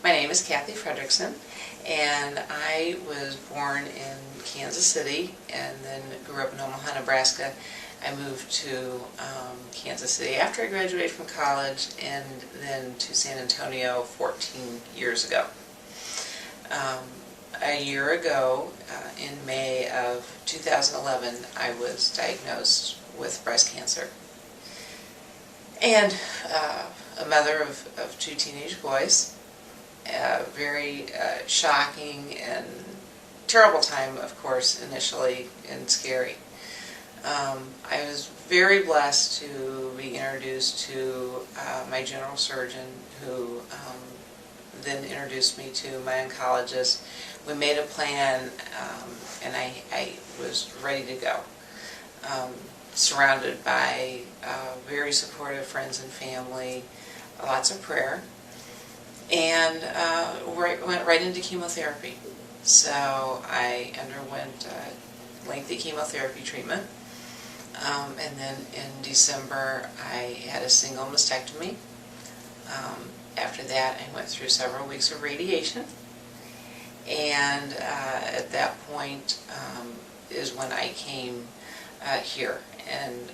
My name is Kathy Friedrichsen, and I was born in Kansas City and then grew up in Omaha, Nebraska. I moved to Kansas City after I graduated from college, and then to San Antonio 14 years ago. A year ago, in May of 2011, I was diagnosed with breast cancer. And a mother of two teenage boys. Very shocking and terrible time, of course, initially, and scary. I was very blessed to be introduced to my general surgeon, who then introduced me to my oncologist. We made a plan, and I was ready to go. Surrounded by very supportive friends and family, lots of prayer, and went right into chemotherapy. So I underwent lengthy chemotherapy treatment, and then in December I had a single mastectomy. After that I went through several weeks of radiation, and at that point is when I came here and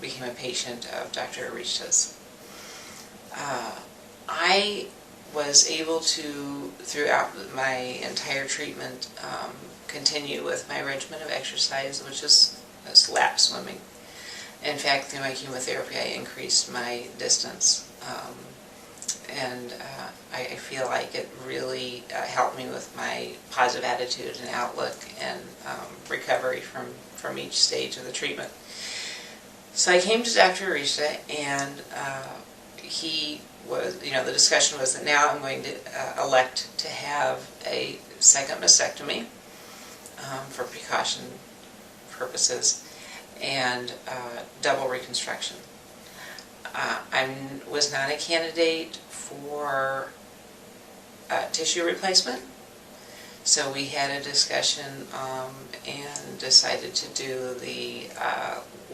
became a patient of Dr. Arista's. I was able to, throughout my entire treatment, continue with my regimen of exercise, which is LAT swimming. In fact, through my chemotherapy, I increased my distance, and I feel like it really helped me with my positive attitude and outlook and recovery from each stage of the treatment. So I came to Dr. Arista, and he was, the discussion was that now I'm going to elect to have a second mastectomy for precaution purposes, and double reconstruction. I was not a candidate for tissue replacement, so we had a discussion and decided to do the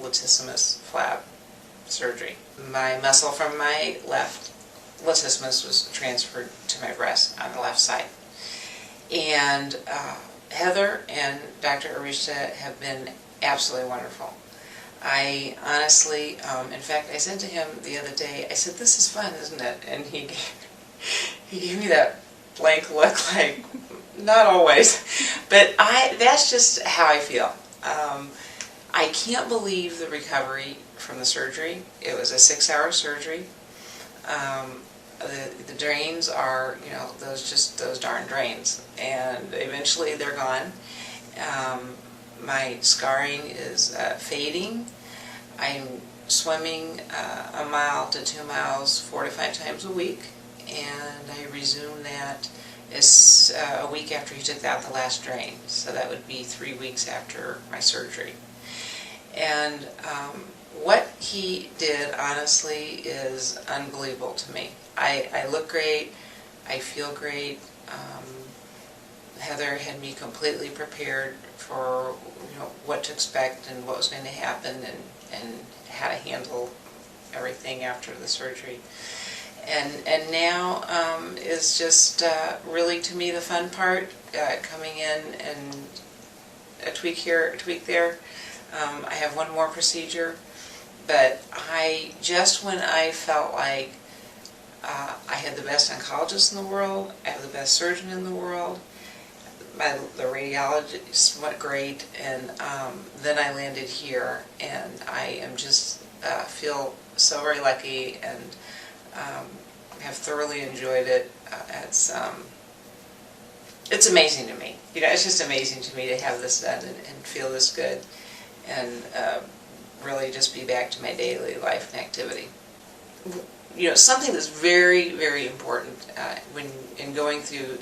Latissimus flap surgery. My muscle from my left latissimus was transferred to my breast on the left side. And Heather and Dr. Arista have been absolutely wonderful. I honestly, in fact, I said to him the other day, I said, "This is fun, isn't it?" And he gave me that blank look like, "Not always." But that's just how I feel. I can't believe the recovery from the surgery. It was a 6-hour surgery. The drains are, those darn drains, and eventually they're gone. My scarring is fading. I'm swimming a mile to 2 miles 4 to 5 times a week, and I resumed that a week after he took out the last drain, so that would be 3 weeks after my surgery. And what he did, honestly, is unbelievable to me. I look great, I feel great. Heather had me completely prepared for what to expect and what was going to happen, and how to handle everything after the surgery. And now is just really, to me, the fun part, coming in and a tweak here, a tweak there. I have one more procedure, but when I felt like I had the best oncologist in the world, I have the best surgeon in the world, the radiologist went great, and then I landed here, and I am just feel so very lucky, and have thoroughly enjoyed it. It's amazing to me. It's just amazing to me to have this done and feel this good, and really just be back to my daily life and activity. Something that's very, very important when in going through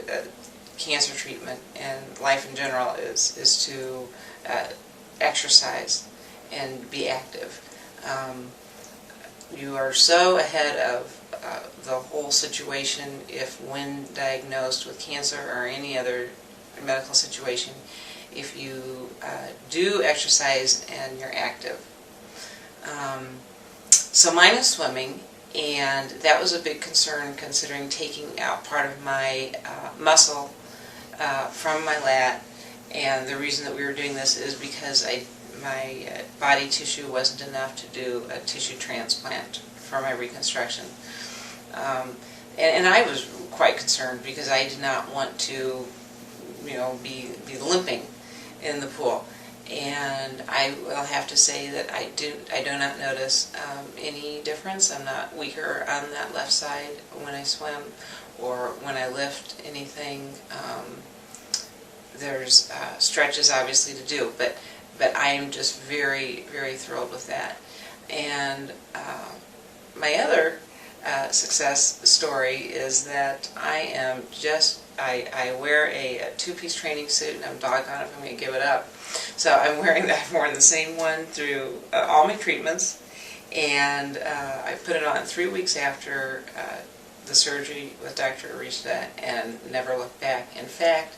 cancer treatment and life in general is to exercise and be active. You are so ahead of the whole situation when diagnosed with cancer or any other medical situation if you do exercise and you're active. So mine is swimming, And that was a big concern, considering taking out part of my muscle from my lat. And the reason that we were doing this is because my body tissue wasn't enough to do a tissue transplant for my reconstruction. And I was quite concerned because I did not want to, be limping in the pool. And I will have to say that I do not notice any difference. I'm not weaker on that left side when I swim or when I lift anything. There's stretches obviously to do, but I am just very, very thrilled with that. And my other success story is that I wear a two-piece training suit, and I'm doggone if I'm going to give it up. So I've worn the same one through all my treatments, and I put it on 3 weeks after the surgery with Dr. Arista and never looked back. In fact,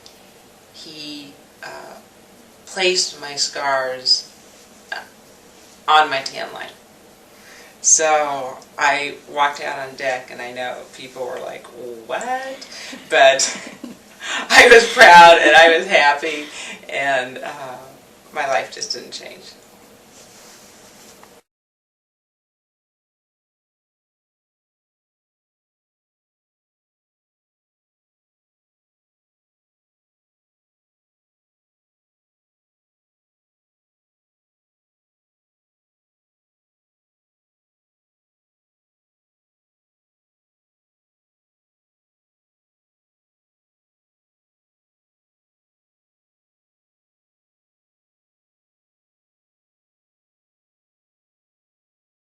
he placed my scars on my tan line. So I walked out on deck, and I know people were like, what? But I was proud and I was happy, and my life just didn't change.